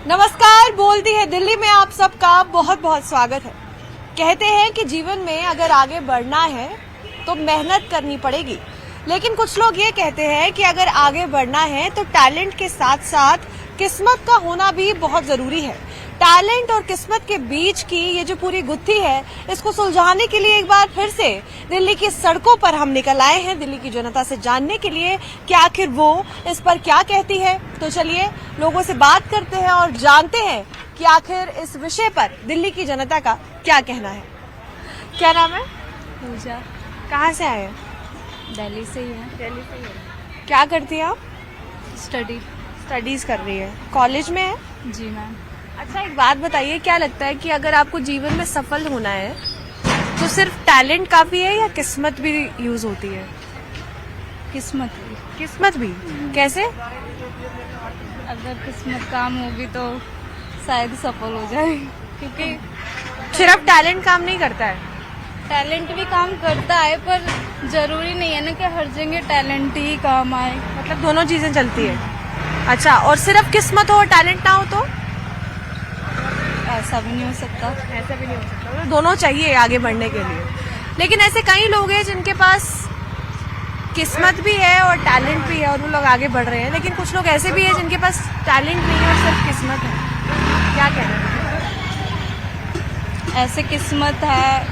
नमस्कार, बोलती है दिल्ली में आप सबका बहुत बहुत स्वागत है। कहते हैं कि जीवन में अगर आगे बढ़ना है तो मेहनत करनी पड़ेगी, लेकिन कुछ लोग ये कहते हैं कि अगर आगे बढ़ना है तो टैलेंट के साथ साथ किस्मत का होना भी बहुत जरूरी है। टैलेंट और किस्मत के बीच की ये जो पूरी गुत्थी है, इसको सुलझाने के लिए एक बार फिर से दिल्ली की सड़कों पर हम निकल आए हैं, दिल्ली की जनता से जानने के लिए कि आखिर वो इस पर क्या कहती है। तो चलिए लोगों से बात करते हैं और जानते हैं कि आखिर इस विषय पर दिल्ली की जनता का क्या कहना है। क्या नाम है? पूजा। कहाँ से आए हैं? दिल्ली से ही है। दिल्ली से ही। क्या करती हैं आप? स्टडीज कर रही है। कॉलेज में है? जी मैम। अच्छा, एक बात बताइए, क्या लगता है कि अगर आपको जीवन में सफल होना है तो सिर्फ टैलेंट काफी है या किस्मत भी यूज होती है? किस्मत भी कैसे? अगर किस्मत काम होगी तो शायद सफल हो जाए, क्योंकि सिर्फ टैलेंट काम नहीं करता है। टैलेंट भी काम करता है, पर जरूरी नहीं है ना कि हर जगह टैलेंट ही काम आए। मतलब दोनों चीजें चलती है। अच्छा, और सिर्फ किस्मत हो और टैलेंट ना हो तो? ऐसा भी नहीं हो सकता। ऐसा भी नहीं हो सकता, तो दोनों चाहिए आगे बढ़ने के लिए। लेकिन ऐसे कई लोग हैं जिनके पास किस्मत भी है और टैलेंट भी है और वो लोग आगे बढ़ रहे हैं, लेकिन कुछ लोग ऐसे भी हैं जिनके पास टैलेंट नहीं है और सिर्फ किस्मत है। क्या कहना है? ऐसे किस्मत है,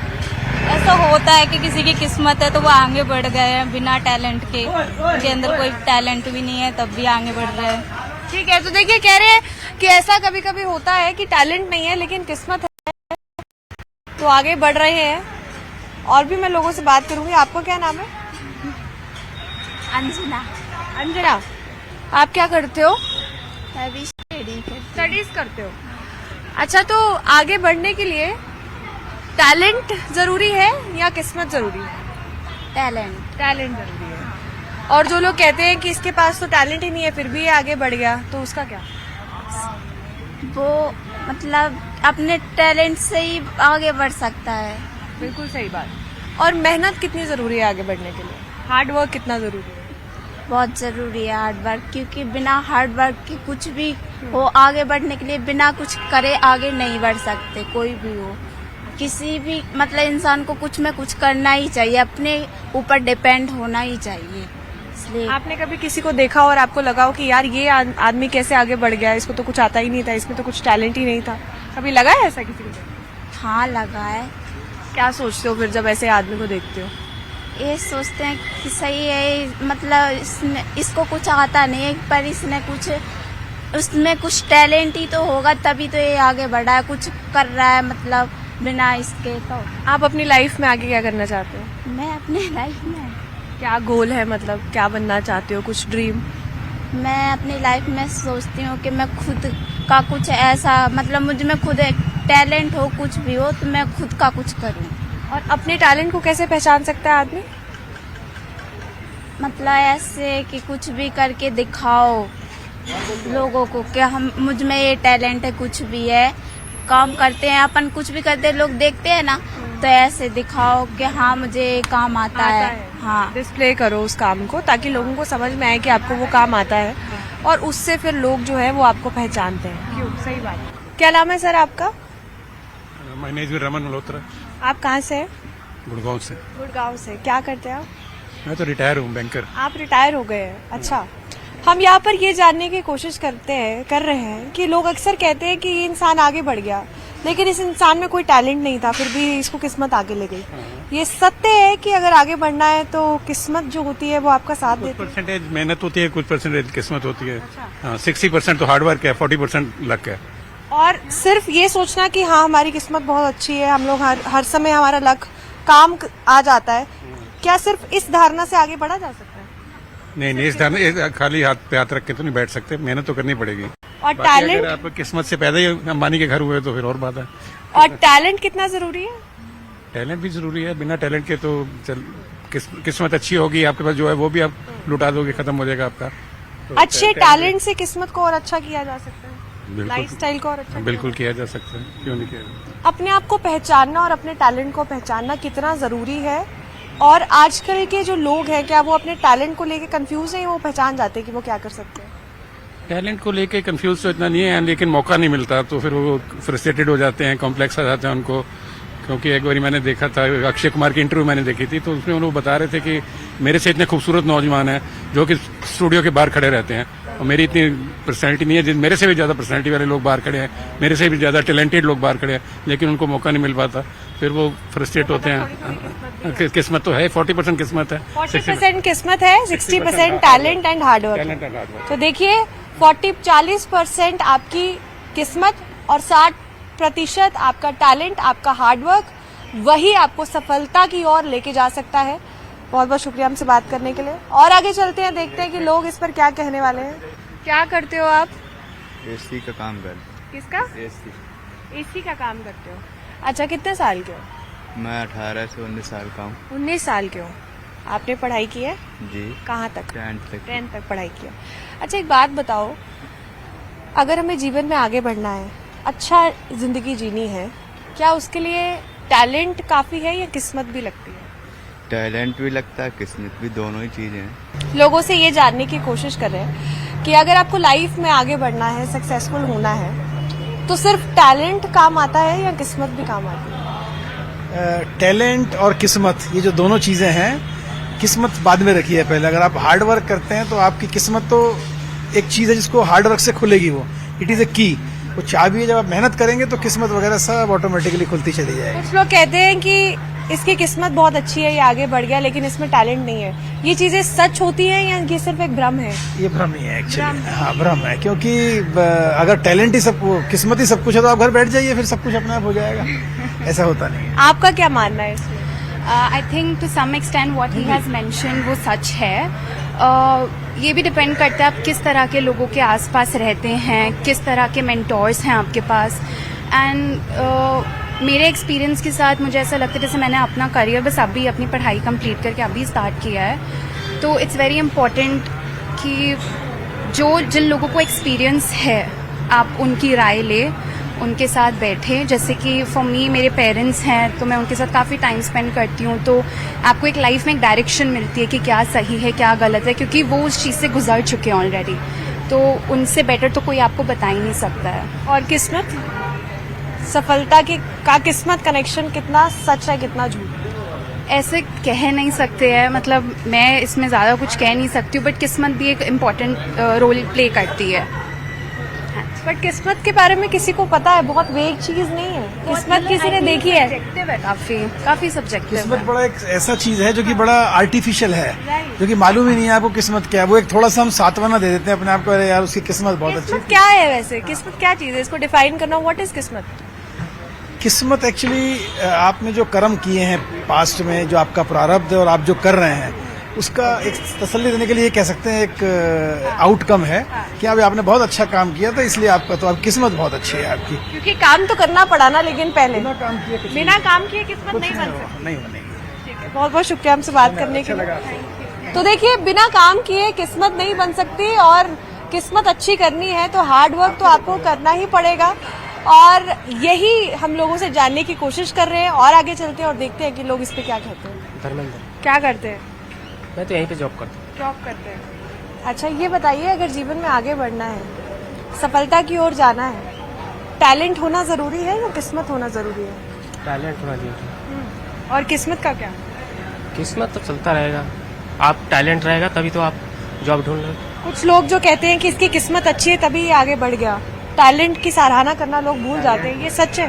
ऐसा होता है कि किसी की किस्मत है तो वो आगे बढ़ गए हैं बिना टैलेंट के। उनके अंदर कोई टैलेंट भी नहीं है तब भी आगे बढ़ रहे हैं। ठीक है, तो देखिए कह रहे हैं कि ऐसा कभी कभी होता है कि टैलेंट नहीं है लेकिन किस्मत है तो आगे बढ़ रहे हैं। और भी मैं लोगों से बात करूंगी। आपको क्या नाम है? अंजना, आप क्या करते हो? स्टडीज करते हो। अच्छा, तो आगे बढ़ने के लिए टैलेंट जरूरी है या किस्मत जरूरी है? टैलेंट जरूरी है। और जो लोग कहते हैं कि इसके पास तो टैलेंट ही नहीं है फिर भी ये आगे बढ़ गया, तो उसका क्या? वो मतलब अपने टैलेंट से ही आगे बढ़ सकता है। बिल्कुल सही बात। और मेहनत कितनी जरूरी है आगे बढ़ने के लिए? हार्ड वर्क कितना जरूरी है? बहुत जरूरी है हार्ड वर्क, क्योंकि बिना हार्ड वर्क के कुछ भी हो, आगे बढ़ने के लिए बिना कुछ करे आगे नहीं बढ़ सकते। कोई भी हो, किसी भी मतलब इंसान को कुछ में कुछ करना ही चाहिए, अपने ऊपर डिपेंड होना ही चाहिए। इसलिए आपने कभी किसी को देखा और आपको लगा हो कि यार ये आदमी कैसे आगे बढ़ गया, इसको तो कुछ आता ही नहीं था, इसमें तो कुछ टैलेंट ही नहीं था, कभी लगा है ऐसा किसी को? हाँ, लगा है। क्या सोचते हो फिर जब ऐसे आदमी को देखते हो? ये सोचते हैं कि सही है, मतलब इसको कुछ आता नहीं है, पर इसने कुछ उसमें कुछ टैलेंट ही तो होगा तभी तो ये आगे बढ़ा है, कुछ कर रहा है, मतलब बिना इसके। तो आप अपनी लाइफ में आगे क्या करना चाहते हो? मैं अपने लाइफ में क्या गोल है, मतलब क्या बनना चाहते हो? कुछ ड्रीम? मैं अपनी लाइफ में सोचती हूँ कि मैं खुद का कुछ ऐसा, मतलब मुझ में खुद एक टैलेंट हो, कुछ भी हो तो मैं खुद का कुछ करूँ। और अपने टैलेंट को कैसे पहचान सकता है आदमी? मतलब ऐसे कि कुछ भी करके दिखाओ लोगों को कि हम मुझ में ये टैलेंट है, कुछ भी है, काम करते हैं अपन, कुछ भी करते हैं, लोग देखते हैं ना, तो ऐसे दिखाओ कि हाँ मुझे काम आता है। हाँ, डिस्प्ले करो उस काम को ताकि लोगों को समझ में आए कि आपको वो काम आता है और उससे फिर लोग जो है वो आपको पहचानते हैं। क्यों? सही बात है। क्या नाम है सर आपका? My name is Raman Malhotra. आप कहाँ से हैं? गुड़गांव से। गुड़गांव से। क्या करते हैं आप? मैं तो रिटायर हूँ, बैंकर। आप रिटायर हो गए हैं। अच्छा, हम यहाँ पर ये जानने की कोशिश कर रहे हैं कि लोग अक्सर कहते हैं कि ये इंसान आगे बढ़ गया लेकिन इस इंसान में कोई टैलेंट नहीं था फिर भी इसको किस्मत आगे ले गई। ये सत्य है कि अगर आगे बढ़ना है तो किस्मत जो होती है वो आपका साथ देती है? कुछ परसेंटेज मेहनत होती है, कुछ परसेंटेज किस्मत होती है। हाँ, 60% तो हार्डवर्क है, 40% लक है। और सिर्फ ये सोचना कि हाँ हमारी किस्मत बहुत अच्छी है, हम लोग हर समय हमारा लक काम आ जाता है, क्या सिर्फ इस धारणा से आगे बढ़ा जा सकता है? नहीं, इस धारणा खाली हाथ पे हाथ रख के तो नहीं बैठ सकते, मेहनत तो करनी पड़ेगी। और टैलेंट? अगर आप किस्मत से पैदा ही अंबानी के घर हुए तो फिर और बात है। और टैलेंट कितना जरूरी है? टैलेंट भी जरूरी है, बिना टैलेंट के तो किस्मत अच्छी होगी आपके पास जो है वो भी आप लुटा दोगे, खत्म हो जाएगा आपका। तो अच्छे टैलेंट से किस्मत को और अच्छा किया जा सकता है, लाइफस्टाइल को और अच्छा बिल्कुल किया जा सकता है, क्यों नहीं किया जा सकता। अपने आप को पहचानना और अपने टैलेंट को पहचानना कितना जरूरी है? और आजकल के जो लोग हैं क्या वो अपने टैलेंट को लेके कंफ्यूज हैं, वो पहचान जाते हैं कि वो क्या कर सकते हैं? टैलेंट को लेके कंफ्यूज तो इतना नहीं है, लेकिन मौका नहीं मिलता तो फिर वो फ्रस्ट्रेटेड हो जाते हैं, कॉम्प्लेक्स आ जाते हैं उनको। क्योंकि एक बार मैंने देखा था, अक्षय कुमार की इंटरव्यू मैंने देखी थी, तो उसमें उन्होंने बता रहे थे कि मेरे से इतने खूबसूरत नौजवान हैं जो कि स्टूडियो के बाहर खड़े रहते हैं, और मेरी इतनी पर्सनैलिटी नहीं है, मेरे से भी ज्यादा पर्सनैलिटी वाले लोग बाहर खड़े हैं, मेरे से भी ज्यादा टैलेंटेड लोग बाहर खड़े हैं, लेकिन उनको मौका नहीं मिल पाता, फिर वो फ्रस्ट्रेट होते हैं। किस्मत तो है, 40% किस्मत है, 40% किस्मत है, 60% टैलेंट एंड हार्डवर्क। तो देखिए 40% आपकी किस्मत और 60% आपका टैलेंट, आपका हार्डवर्क, वही आपको सफलता की ओर लेके जा सकता है। बहुत बहुत शुक्रिया हमसे बात करने के लिए, और आगे चलते हैं, देखते हैं कि लोग इस पर क्या कहने वाले हैं। क्या करते हो आप? एसी का काम कर। किसका? एसी का काम करते हो। अच्छा, कितने साल के हो? मैं 18 से 19 साल का हूँ। 19 साल के हो। आपने पढ़ाई की है? जी। कहाँ तक? 10th तक पढ़ाई की है। अच्छा, एक बात बताओ, अगर हमें जीवन में आगे बढ़ना है, अच्छा जिंदगी जीनी है, क्या उसके लिए टैलेंट काफी है या किस्मत भी लगती है? टैलेंट भी लगता है, किस्मत भी, दोनों ही चीजें हैं। लोगों से ये जानने की कोशिश कर रहे हैं कि अगर आपको लाइफ में आगे बढ़ना है, सक्सेसफुल होना है, तो सिर्फ टैलेंट काम आता है या किस्मत भी काम आती है? टैलेंट और किस्मत, ये जो दोनों चीजें हैं, किस्मत बाद में रखी है पहले। अगर आप हार्ड वर्क करते हैं तो आपकी किस्मत तो एक चीज है जिसको हार्ड वर्क से खुलेगी, वो इट इज ए की, वो चाबी है। जब आप मेहनत करेंगे तो किस्मत वगैरह सब ऑटोमेटिकली खुलती चली जाएगी। कुछ लोग कहते हैं कि इसकी किस्मत बहुत अच्छी है, ये आगे बढ़ गया, लेकिन इसमें टैलेंट नहीं है। ये चीजें सच होती हैं या ये सिर्फ एक भ्रम है? ये भ्रम ही है एक्चुअली। हाँ, भ्रम है, क्योंकि अगर टैलेंट ही सब, किस्मत ही सब कुछ है तो आप घर बैठ जाइए, फिर सब कुछ अपने आप हो जाएगा। ऐसा होता नहीं है। आपका क्या मानना है इसमें? I think to some extent what he has mentioned वो सच है। ये भी डिपेंड करता है आप किस तरह के लोगों के आसपास रहते हैं, किस तरह के मेंटोर्स हैं आपके पास। एंड मेरे एक्सपीरियंस के साथ मुझे ऐसा लगता है, जैसे मैंने अपना करियर बस अभी अपनी पढ़ाई कंप्लीट करके अभी स्टार्ट किया है, तो इट्स वेरी इम्पोर्टेंट कि जिन लोगों को एक्सपीरियंस है आप उनकी राय ले, उनके साथ बैठे। जैसे कि फॉर मी, मेरे पेरेंट्स हैं तो मैं उनके साथ काफ़ी टाइम स्पेंड करती हूँ, तो आपको एक लाइफ में एक डायरेक्शन मिलती है कि क्या सही है क्या गलत है, क्योंकि वो उस चीज़ से गुजर चुके हैं ऑलरेडी, तो उनसे बेटर तो कोई आपको बता ही नहीं सकता है। और किस्मत, सफलता का किस्मत कनेक्शन कितना सच है, कितना झूठ? ऐसे कह नहीं सकते हैं, मतलब मैं इसमें ज़्यादा कुछ कह नहीं सकती हूँ, बट किस्मत भी एक इम्पॉर्टेंट रोल प्ले करती है। बट किस्मत के बारे में किसी को पता है, बहुत वेग चीज नहीं है। किस्मत किसी ने देखी है? सब्जेक्टिव है, काफी सब्जेक्टिव किस्मत है। बड़ा एक ऐसा चीज है जो कि बड़ा आर्टिफिशियल है, जो कि मालूम ही नहीं है आपको किस्मत क्या है। वो एक थोड़ा सा हम सांत्वना दे देते हैं अपने आप को, अरे यार उसकी किस्मत बहुत अच्छी किस्मत क्या है वैसे? किस्मत क्या चीज है, इसको डिफाइन करना, व्हाट इज किस्मत? किस्मत एक्चुअली आपने जो कर्म किए हैं पास्ट में, जो आपका प्रारब्ध है और आप जो कर रहे हैं, उसका एक तसल्ली देने के लिए कह सकते हैं एक आउटकम है कि अब आपने बहुत अच्छा काम किया था, इसलिए आपका तो अब किस्मत बहुत अच्छी है आपकी। क्योंकि काम तो करना पड़ा ना, लेकिन पहले बिना काम किए कुछ बिना काम किए किस्मत नहीं बन सकती। नहीं बनेगी। ठीक है, बहुत बहुत शुक्रिया हमसे बात करने के लिए। तो देखिए, बिना काम किए किस्मत नहीं बन सकती, और किस्मत अच्छी करनी है तो हार्ड वर्क तो आपको करना ही पड़ेगा, और यही हम लोगों से जानने की कोशिश कर रहे हैं। और आगे चलते हैं और देखते हैं कि लोग इस पे क्या कहते हैं। धर्मेंद्र, क्या करते हैं? मैं तो यहीं पे जॉब करता हूँ। जॉब करते हैं। अच्छा, ये बताइए, अगर जीवन में आगे बढ़ना है, सफलता की ओर जाना है, टैलेंट होना जरूरी है या किस्मत होना जरूरी है? टैलेंट होना चाहिए। और किस्मत का क्या? किस्मत तो चलता रहेगा, आप टैलेंट रहेगा तभी तो आप जॉब ढूंढ रहे। कुछ लोग जो कहते हैं कि इसकी किस्मत अच्छी है तभी ये आगे बढ़ गया, टैलेंट की सराहना करना लोग भूल जाते हैं, ये सच है?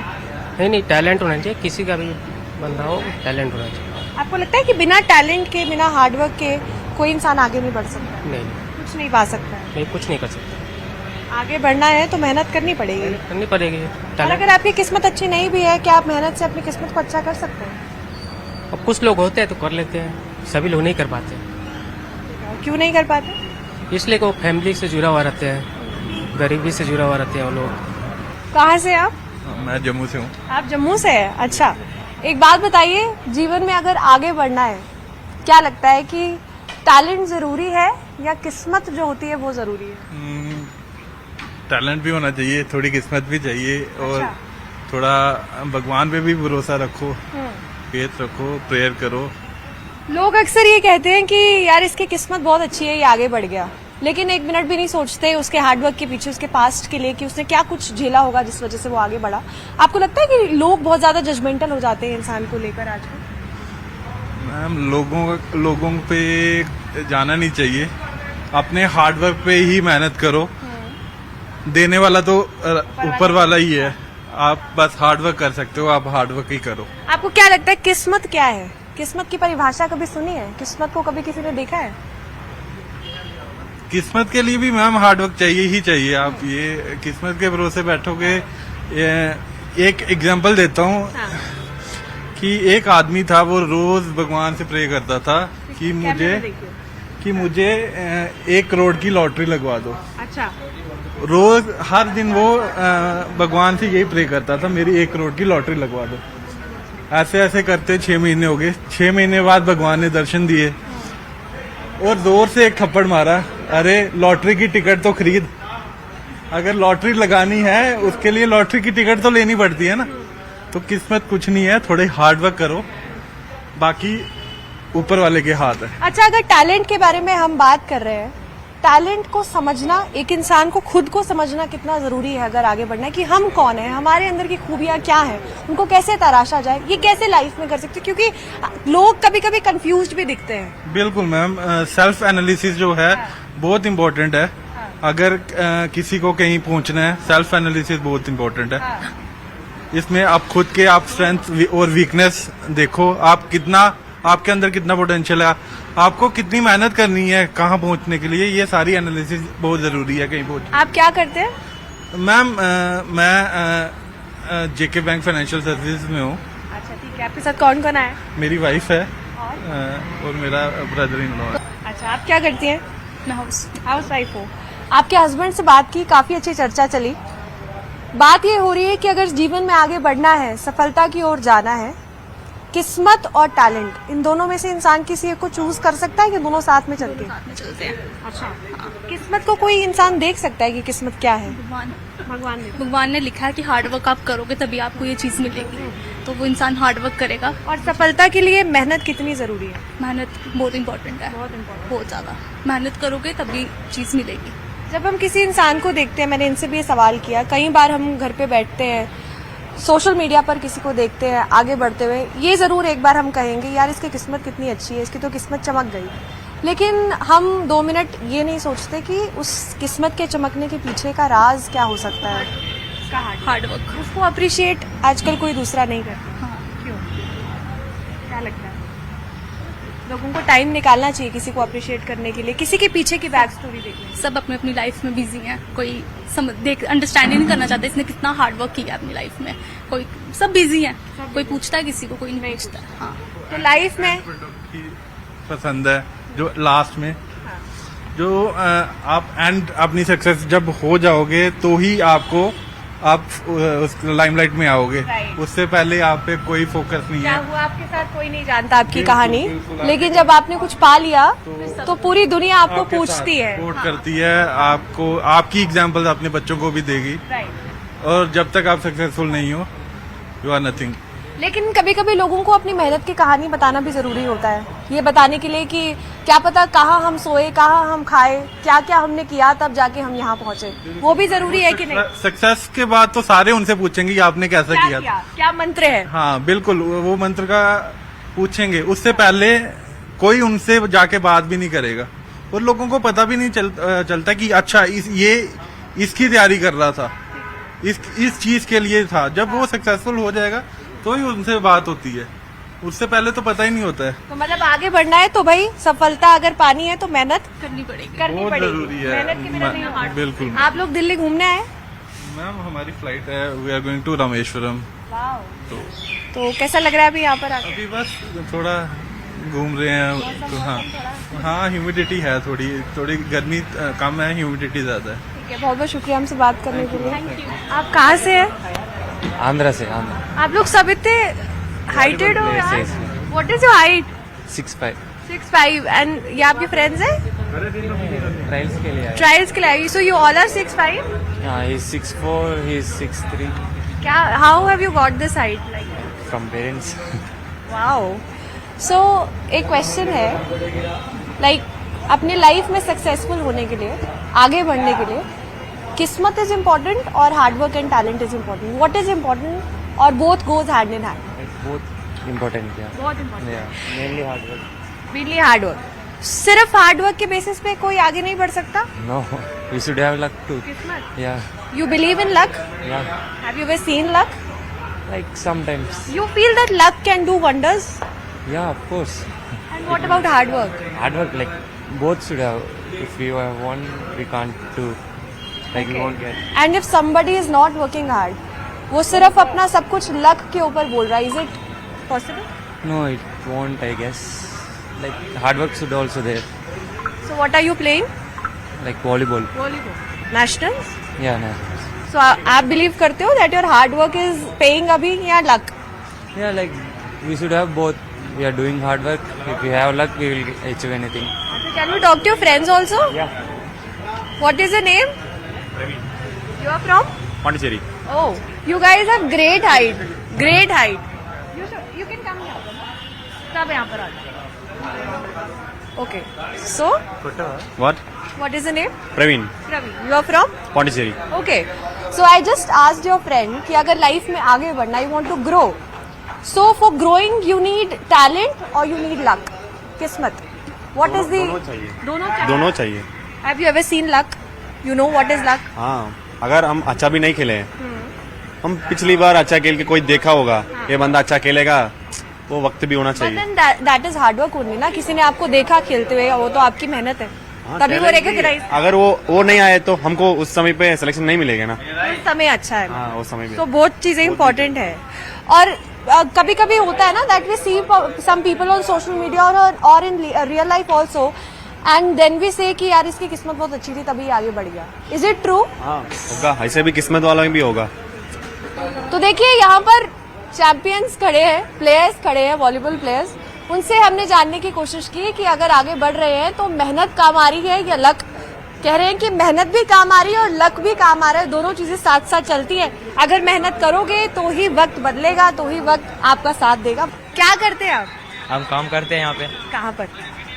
नहीं, टैलेंट होना चाहिए, किसी का भी बंदा हो टैलेंट होना चाहिए। आपको लगता है कि बिना टैलेंट के, बिना हार्डवर्क के कोई इंसान आगे नहीं बढ़ सकता? नहीं, कुछ नहीं पा सकता है? नहीं, कुछ नहीं कर सकता। आगे बढ़ना है तो मेहनत करनी पड़ेगी, करनी पड़ेगी। और टैलेंट, अगर आपकी किस्मत अच्छी नहीं भी है, क्या आप मेहनत से अपनी किस्मत को अच्छा कर सकते हैं? अब कुछ लोग होते हैं तो कर लेते हैं, सभी लोग नहीं कर पाते। क्यों नहीं कर पाते? इसलिए कि वो फैमिली से जुड़ा हुआ रहते हैं, गरीबी से जुड़ा हुआ रहते हैं वो लोग। कहाँ से आप? मैं जम्मू से हूँ। आप जम्मू से हैं? अच्छा, एक बात बताइए, जीवन में अगर आगे बढ़ना है, क्या लगता है कि टैलेंट जरूरी है या किस्मत जो होती है वो जरूरी है? टैलेंट भी होना चाहिए, थोड़ी किस्मत भी चाहिए, और थोड़ा भगवान पे भी भरोसा रखो, फेथ रखो, प्रेयर करो। लोग अक्सर ये कहते हैं कि यार इसकी किस्मत बहुत अच्छी है, ये आगे बढ़ गया, लेकिन एक मिनट भी नहीं सोचते उसके हार्डवर्क के पीछे, उसके पास्ट के लिए कि उसने क्या कुछ झेला होगा जिस वजह से वो आगे बढ़ा। आपको लगता है कि लोग बहुत ज्यादा जजमेंटल हो जाते हैं इंसान को लेकर आजकल? मैम लोगों पे जाना नहीं चाहिए, अपने हार्डवर्क पे ही मेहनत करो, देने वाला तो ऊपर वाला ही है, आप बस हार्डवर्क कर सकते हो, आप हार्डवर्क ही करो। आपको क्या लगता है किस्मत क्या है? किस्मत की परिभाषा कभी सुनी है? किस्मत को कभी किसी ने देखा है? किस्मत के लिए भी मैम हार्डवर्क चाहिए ही चाहिए। आप ये किस्मत के भरोसे बैठोगे। एक एग्जांपल देता हूँ कि एक आदमी था, वो रोज भगवान से प्रे करता था कि मुझे 1 करोड़ की लॉटरी लगवा दो। अच्छा। रोज हर दिन वो भगवान से यही प्रे करता था, मेरी 1 करोड़ की लॉटरी लगवा दो। ऐसे ऐसे करते 6 महीने हो गए। 6 महीने बाद भगवान ने दर्शन दिए और जोर से एक थप्पड़ मारा, अरे लॉटरी की टिकट तो खरीद। अगर लॉटरी लगानी है उसके लिए लॉटरी की टिकट तो लेनी पड़ती है ना। तो किस्मत कुछ नहीं है, थोड़े हार्डवर्क करो, बाकी ऊपर वाले के हाथ है। अच्छा, अगर टैलेंट के बारे में हम बात कर रहे हैं, टैलेंट को समझना, एक इंसान को खुद को समझना कितना जरूरी है अगर आगे बढ़ना है, कि हम कौन है, हमारे अंदर की खूबियां क्या है, उनको कैसे तराशा जाए, ये कैसे लाइफ में कर सकते हैं? क्योंकि लोग कभी कभी कंफ्यूज भी दिखते हैं। बिल्कुल मैम, सेल्फ एनालिसिस जो है बहुत इम्पोर्टेंट है। अगर किसी को कहीं पहुंचना है, सेल्फ एनालिसिस बहुत इम्पोर्टेंट है। इसमें आप खुद के आप स्ट्रेंथ और वीकनेस देखो, आपके अंदर कितना पोटेंशियल है, आपको कितनी मेहनत करनी है कहाँ पहुंचने के लिए, ये सारी एनालिसिस बहुत जरूरी है कहीं पहुंचने। आप क्या करते हैं? मैम मैं जेके बैंक फाइनेंशियल सर्विसेज में हूँ। अच्छा, ठीक है। आपके साथ कौन कौन आया? मेरी वाइफ है और मेरा ब्रदर इन लॉ है। अच्छा, आप क्या करती हैं? मैं हाउस वाइफ हो। आपके हस्बैंड से बात की, काफी अच्छी चर्चा चली। बात ये हो रही है कि अगर जीवन में आगे बढ़ना है, सफलता की ओर जाना है, किस्मत और टैलेंट, इन दोनों में से इंसान किसी एक को चूज कर सकता है कि दोनों साथ में चलते हैं? चलते हैं। अच्छा, किस्मत को कोई इंसान देख सकता है कि किस्मत क्या है? भगवान ने लिखा है कि हार्डवर्क आप करोगे तभी आपको ये चीज मिलेगी, तो वो इंसान हार्डवर्क करेगा। और सफलता के लिए मेहनत कितनी जरूरी है? मेहनत बहुत इम्पोर्टेंट है, बहुत ज्यादा मेहनत करोगे तभी चीज मिलेगी। जब हम किसी इंसान को देखते हैं, मैंने इनसे भी ये सवाल किया, कई बार हम घर पे बैठते हैं, सोशल मीडिया पर किसी को देखते हैं आगे बढ़ते हुए, ये जरूर एक बार हम कहेंगे यार इसकी किस्मत कितनी अच्छी है, इसकी तो किस्मत चमक गई। लेकिन हम 2 मिनट ये नहीं सोचते कि उस किस्मत के चमकने के पीछे का राज क्या हो सकता है। हार्डवर्क। उसको अप्रिशिएट आजकल कोई दूसरा नहीं करता। हाँ। क्यों? क्या लगता है? लोगों को टाइम निकालना चाहिए किसी को अप्रिशिएट करने के लिए, किसी के पीछे की बैक स्टोरी देखने। सब अपने अपनी लाइफ में बिजी हैं, कोई अंडरस्टैंड ही नहीं करना चाहता इसने कितना हार्डवर्क किया अपनी लाइफ में। कोई सब बिजी हैं, कोई पूछता है किसी को, कोई नहीं पूछता। हाँ। तो लाइफ में पसंद है जो लास्ट में जो आप एंड अपनी सक्सेस जब हो जाओगे तो ही आप उस लाइमलाइट में आओगे। उससे पहले आप पे कोई फोकस नहीं क्या है। हुआ आपके साथ कोई नहीं जानता आपकी कहानी, लेकिन जब आपने कुछ पा लिया तो पूरी दुनिया आपको पूछती है, सपोर्ट करती है, आपको आपकी एग्जांपल अपने बच्चों को भी देगी। और जब तक आप सक्सेसफुल नहीं हो, यू आर नथिंग। लेकिन कभी कभी लोगों को अपनी मेहनत की कहानी बताना भी जरूरी होता है, ये बताने के लिए कि क्या पता कहाँ हम सोए, कहाँ हम खाए, क्या क्या हमने किया तब जाके हम यहाँ पहुँचे, वो भी जरूरी है कि नहीं? सक्सेस के बाद तो सारे उनसे पूछेंगे कि आपने कैसा किया था, क्या मंत्र है। हाँ बिल्कुल, वो मंत्र का पूछेंगे। उससे पहले कोई उनसे जाके बात भी नहीं करेगा और लोगों को पता भी नहीं चलता कि अच्छा ये इसकी तैयारी कर रहा था, इस चीज के लिए था। जब वो सक्सेसफुल हो जाएगा तो ही उनसे बात होती है, उससे पहले तो पता ही नहीं होता है। तो मतलब आगे बढ़ना है तो भाई सफलता अगर पानी है तो मेहनत करनी पड़ेगी, करनी बहुत जरूरी है। मेहनत के बिना नहीं होगा। बिल्कुल। आप लोग दिल्ली घूमने आए? मैम हमारी फ्लाइट है, we are going to Rameswaram. तो कैसा लग रहा है अभी यहाँ पर आके? अभी बस थोड़ा घूम रहे हैं तो हाँ ह्यूमिडिटी है, थोड़ी गर्मी कम है, ह्यूमिडिटी ज्यादा है। ठीक है, बहुत बहुत शुक्रिया हमसे बात करने के लिए। आप कहाँ से हैं? आंध्रा से। आंध्रा। आप लोग सब इतने हाइटेड हो यार। What is your height? 6'5". 6'5" and ये आपके फ्रेंड्स हैं? ट्रायल्स के लिए आए। ट्रायल्स के लिए आई। So you all are 6'5"? हाँ, he is 6'4", he is 6'3". क्या, how have you got this height? From parents. Wow. So एक क्वेश्चन है, लाइक अपने लाइफ में सक्सेसफुल होने के लिए, आगे बढ़ने के लिए किस्मत इज इम्पोर्टेंट और hard work and talent is important? What is important और both goes hand in hand? Both important, yeah. बहुत important, Yeah, mainly hard work. Mainly hard work. सिर्फ हार्ड वर्क के बेसिस पे कोई आगे नहीं बढ़ सकता? No, we should have luck too. Yeah, you believe in luck? yeah. Have you ever seen luck? Like sometimes. You feel that luck can do wonders? Yeah, of course. And what about hard work? Hard work, like both should have. If we have one, we can't do. Like we won't get. And if somebody is not working hard, वो सिर्फ अपना सब कुछ luck के ऊपर बोल रहा है, is it possible? No, it won't. I guess. Like hard work should also there. So what are you playing? Like volleyball. Nationals? Yeah, no. So आप बिलीव करते हो that your hard work is paying अभी या luck? Yeah, like we should have both. We are doing hard work. If we have luck, we will achieve anything. Can you talk to your friends also? Yeah. What is your name? You are from? Pondicherry. Oh, you guys have great height. Great height. You can come here. सब यहाँ पर आ जाओ. Okay. So, What? what is the name? Praveen. Ravi. You are from? Pondicherry. Okay. So I just asked your friend कि अगर life में आगे बढ़ना, you want to grow. So for growing you need talent or you need luck? किस्मत. What is the? दोनों चाहिए. दोनों चाहिए. दोनों चाहिए. Have you ever seen luck? You know what is luck? हाँ, अगर हम अच्छा भी नहीं खेले हैं, हम पिछली बार अच्छा खेल के कोई देखा होगा, ये बंदा अच्छा खेलेगा, वो वक्त भी होना But चाहिए. then that is hard work only ना. किसी ने आपको देखा खेलते हुए, वो तो आपकी मेहनत है. हाँ, तभी वो talent भी- recognize. अगर वो नहीं आए तो हमको उस समय पे सिलेक्शन नहीं मिलेगा ना. उस समय अच्छा है. हाँ, उस समय पे. तो बहुत चीजें इम्पोर्टेंट है. और कभी कभी होता है ना that we see some people on social media और in real life also and then we say कि यार इसकी किस्मत बहुत अच्छी थी तभी आगे बढ़ गया. Is it true? हाँ, होगा. ऐसे भी किस्मत वाला भी होगा. तो देखिए यहाँ पर चैंपियंस खड़े हैं, प्लेयर्स खड़े हैं, वॉलीबॉल प्लेयर्स. उनसे हमने जानने की कोशिश की कि अगर आगे बढ़ रहे हैं तो मेहनत काम आ रही है या लक. कह रहे हैं कि मेहनत भी काम आ रही है और लक भी काम आ रहा है. दोनों चीजें साथ साथ चलती हैं. अगर मेहनत करोगे तो ही वक्त बदलेगा, तो ही वक्त आपका साथ देगा. क्या करते हैं आप? हम काम करते हैं यहाँ पे, कहाँ पर?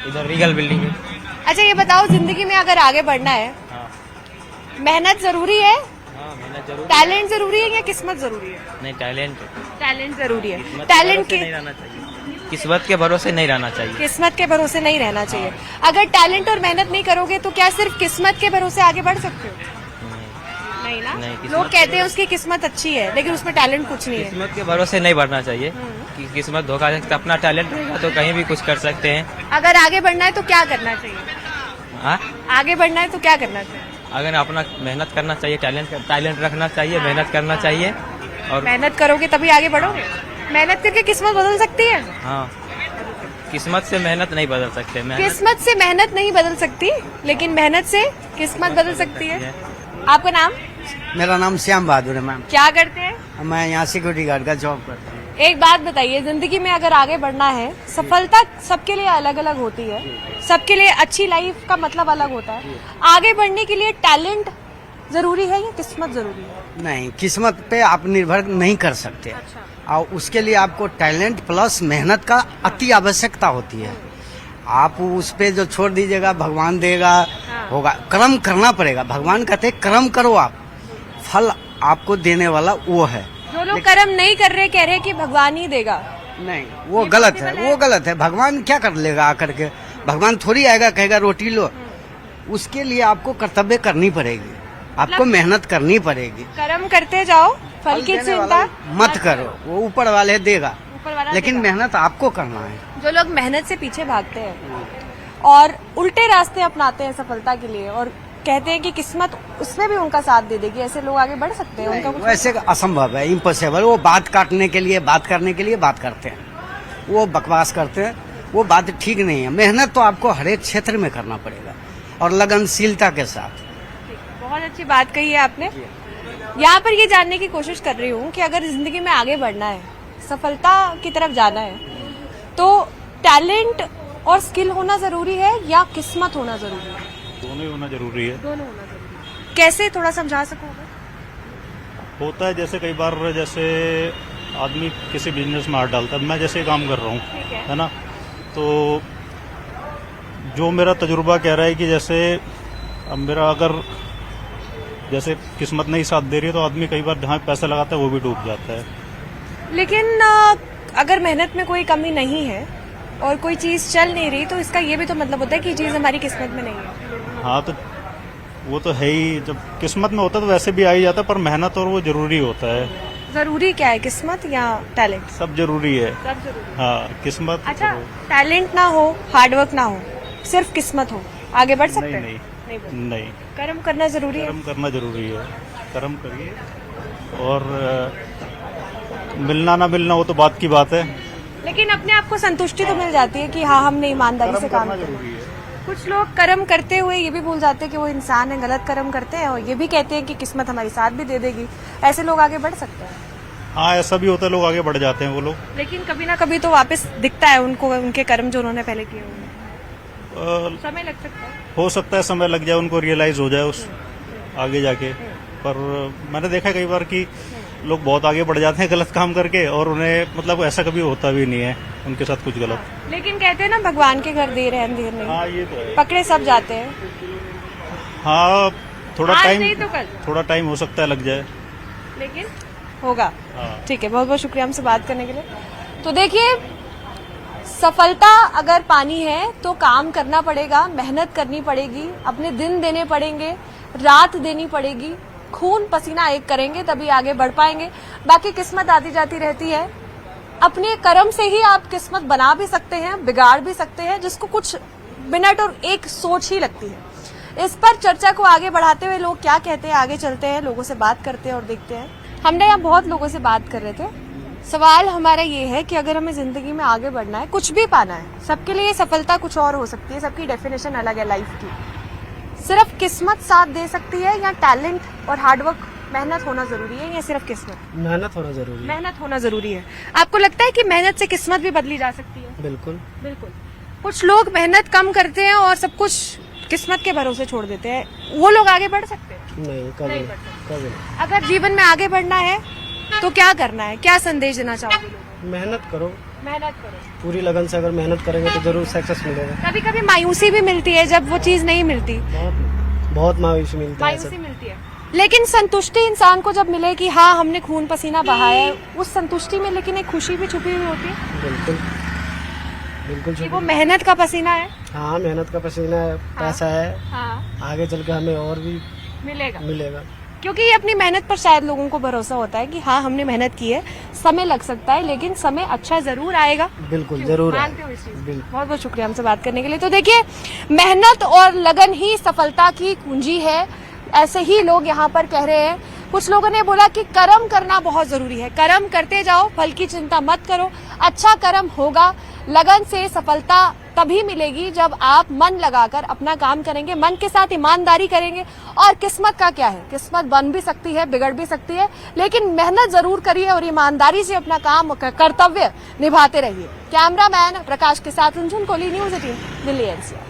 इधर रीगल बिल्डिंग में. अच्छा ये बताओ, जिंदगी में अगर आगे बढ़ना है, मेहनत जरूरी है, हाँ, मेहनत जरूर. टैलेंट जरूरी है या किस्मत जरूरी है? नहीं, टैलेंट. टैलेंट जरूरी है. टैलेंट की नहीं रहना चाहिए. किस्मत के भरोसे नहीं रहना चाहिए. किस्मत के भरोसे नहीं रहना चाहिए. अगर टैलेंट और मेहनत नहीं करोगे तो क्या सिर्फ किस्मत के भरोसे आगे बढ़ सकते हो? नहीं ना. नहीं, किस्मत लोग कहते हैं उसकी किस्मत अच्छी है लेकिन उसमें टैलेंट कुछ नहीं है. किस्मत के भरोसे नहीं बढ़ना चाहिए. कि किस्मत धोखा दे सकता. अपना टैलेंट रहेगा तो कहीं भी कुछ कर सकते हैं. अगर आगे बढ़ना है तो क्या करना चाहिए? हाँ, आगे बढ़ना है तो क्या करना चाहिए? अगर अपना मेहनत करना चाहिए, टैलेंट रखना चाहिए, मेहनत करना चाहिए. और मेहनत करोगे तभी आगे बढ़ोगे. मेहनत करके किस्मत बदल सकती है? हाँ, किस्मत से मेहनत नहीं बदल सकते. किस्मत से मेहनत नहीं बदल सकती लेकिन मेहनत से किस्मत बदल सकती है. आपका नाम? मेरा नाम श्याम बहादुर है मैम. क्या करते हैं? मैं यहाँ सिक्योरिटी गार्ड का जॉब करता हूँ. एक बात बताइए, जिंदगी में अगर आगे बढ़ना है, सफलता सबके लिए अलग अलग होती है, सबके लिए अच्छी लाइफ का मतलब अलग होता है. आगे बढ़ने के लिए टैलेंट जरूरी है या किस्मत जरूरी है? नहीं, किस्मत पे आप निर्भर नहीं कर सकते. और उसके लिए आपको टैलेंट प्लस मेहनत का अति आवश्यकता होती है. आप उस पे जो छोड़ दीजिएगा, भगवान देगा, होगा. कर्म करना पड़ेगा. भगवान कहते हैं कर्म करो, आप फल आपको देने वाला वो है. जो लोग कर्म नहीं कर रहे कह रहे हैं कि भगवान ही देगा. नहीं, वो गलत है. वो गलत है. भगवान क्या कर लेगा आकर के? भगवान थोड़ी आएगा कहेगा रोटी लो. उसके लिए आपको कर्तव्य करनी पड़ेगी, आपको मेहनत करनी पड़ेगी. कर्म करते जाओ, फल की देने चिंता वाला मत करो, वो ऊपर वाले देगा. ऊपर वाला लेकिन देगा. मेहनत आपको करना है. जो लोग मेहनत से पीछे भागते हैं और उल्टे रास्ते अपनाते हैं सफलता के लिए और कहते हैं कि किस्मत उसमें भी उनका साथ दे देगी, ऐसे लोग आगे बढ़ सकते हैं? उनका कुछ वैसे असंभव है, इम्पॉसिबल. वो बात काटने के लिए, बात करने के लिए बात करते हैं, वो बकवास करते हैं. वो बात ठीक नहीं है. मेहनत तो आपको हर एक क्षेत्र में करना पड़ेगा और लगनशीलता के साथ. बहुत अच्छी बात कही है आपने. यहाँ पर ये जानने की कोशिश कर रही हूँ कि अगर जिंदगी में आगे बढ़ना है, सफलता की तरफ जाना है, तो टैलेंट और स्किल होना जरूरी है या किस्मत होना जरूरी है? दोनों ही होना जरूरी है. दोनों होना जरूरी है. कैसे, थोड़ा समझा सकोगे? होता है जैसे कई बार जैसे आदमी किसी बिजनेस में हाथ डालता है. मैं जैसे काम कर रहा हूँ, है ना, तो जो मेरा तजुर्बा कह रहा है कि जैसे अब मेरा अगर जैसे किस्मत नहीं साथ दे रही है तो आदमी कई बार जहाँ पैसा लगाता है वो भी डूब जाता है। लेकिन अगर मेहनत में कोई कमी नहीं है और कोई चीज चल नहीं रही तो इसका ये भी तो मतलब होता है कि चीज हमारी किस्मत में नहीं है। हाँ तो वो तो है ही, जब किस्मत में होता है तो वैसे भी आ ही जाता है, पर मेहनत और वो जरूरी होता है। जरूरी क्या है, किस्मत या टैलेंट? सब जरूरी है। सब जरूरी। हाँ किस्मत। अच्छा, टैलेंट ना हो, हार्डवर्क ना हो, सिर्फ किस्मत हो, आगे बढ़ सकते हैं? नहीं नहीं, कर्म करना जरूरी है। कर्म करना जरूरी है, कर्म करिए और मिलना ना मिलना वो तो बात की बात है। लेकिन अपने आप को संतुष्टि तो मिल जाती है कि हाँ हमने ईमानदारी से काम किया। कुछ लोग कर्म करते हुए ये भी भूल जाते हैं कि वो इंसान है, गलत कर्म करते हैं और ये भी कहते हैं कि किस्मत हमारी साथ भी दे देगी। ऐसे लोग आगे बढ़ सकते हैं? हाँ ऐसा भी होता है, लोग आगे बढ़ जाते हैं वो लोग, लेकिन कभी ना कभी तो वापस दिखता है उनको उनके कर्म जो उन्होंने पहले किए हुए। समय लग सकता है, हो सकता है समय लग जाए, उनको रियलाइज हो जाए उस आगे जाके। पर मैंने देखा कई बार कि लोग बहुत आगे बढ़ जाते हैं गलत काम करके और उन्हें मतलब ऐसा कभी होता भी नहीं है उनके साथ कुछ गलत। लेकिन कहते हैं ना भगवान के घर देर है अंधेर नहीं। हाँ ये तो है। पकड़े सब जाते हैं। हाँ थोड़ा आज टाइम, नहीं तो कल। थोड़ा टाइम हो सकता है लग जाए, लेकिन होगा। हाँ। ठीक है, बहुत बहुत शुक्रिया हमसे बात करने के लिए। तो देखिए, सफलता अगर पानी है तो काम करना पड़ेगा, मेहनत करनी पड़ेगी, अपने दिन देने पड़ेंगे, रात देनी पड़ेगी, खून पसीना एक करेंगे तभी आगे बढ़ पाएंगे। बाकी किस्मत आती जाती रहती है। अपने कर्म से ही आप किस्मत बना भी सकते हैं, बिगाड़ भी सकते हैं, जिसको कुछ मिनट और एक सोच ही लगती है। इस पर चर्चा को आगे बढ़ाते हुए लोग क्या कहते हैं, आगे चलते हैं, लोगों से बात करते हैं और देखते हैं। हमने यहाँ बहुत लोगों से बात कर रहे थे। सवाल हमारा ये है कि अगर हमें जिंदगी में आगे बढ़ना है, कुछ भी पाना है, सबके लिए सफलता कुछ और हो सकती है, सबकी डेफिनेशन अलग है लाइफ की। सिर्फ किस्मत साथ दे सकती है या टैलेंट और हार्डवर्क, मेहनत होना जरूरी है या सिर्फ किस्मत? मेहनत होना जरूरी है। मेहनत होना जरूरी है। आपको लगता है कि मेहनत से किस्मत भी बदली जा सकती है? बिल्कुल बिल्कुल। कुछ लोग मेहनत कम करते हैं और सब कुछ किस्मत के भरोसे छोड़ देते हैं, वो लोग आगे बढ़ सकते हैं? नहीं, कभी नहीं। अगर जीवन में आगे बढ़ना है तो क्या करना है, क्या संदेश देना चाहोगे लोगों? मेहनत करो, मेहनत करो, पूरी लगन से अगर मेहनत करेंगे तो जरूर सक्सेस मिलेगा। कभी कभी मायूसी भी मिलती है जब वो चीज नहीं मिलती, बहुत मायूसी मिलती है। मायूसी मिलती है, लेकिन संतुष्टि इंसान को जब मिले कि हाँ हमने खून पसीना बहाया है, उस संतुष्टि में लेकिन एक खुशी भी छुपी हुई होती है। बिल्कुल बिल्कुल कि वो मेहनत का पसीना है। हाँ मेहनत का पसीना है, पैसा है, हाँ आगे चल के हमें और भी मिलेगा। क्योंकि ये अपनी मेहनत पर शायद लोगों को भरोसा होता है कि हाँ हमने मेहनत की है, समय लग सकता है लेकिन समय अच्छा जरूर आएगा। बिल्कुल जरूर मानते हो इस चीज? बहुत बहुत शुक्रिया हमसे बात करने के लिए। तो देखिए, मेहनत और लगन ही सफलता की कुंजी है, ऐसे ही लोग यहाँ पर कह रहे हैं। कुछ लोगों ने बोला कि कर्म करना बहुत जरूरी है, कर्म करते जाओ, फल की चिंता मत करो, अच्छा कर्म होगा। लगन से सफलता तभी मिलेगी जब आप मन लगाकर अपना काम करेंगे, मन के साथ ईमानदारी करेंगे। और किस्मत का क्या है, किस्मत बन भी सकती है, बिगड़ भी सकती है, लेकिन मेहनत जरूर करिए और ईमानदारी से अपना काम, कर्तव्य निभाते रहिए। कैमरामैन प्रकाश के साथ रुंझुन कोहली, न्यूज़ 18 दिल्ली NCR।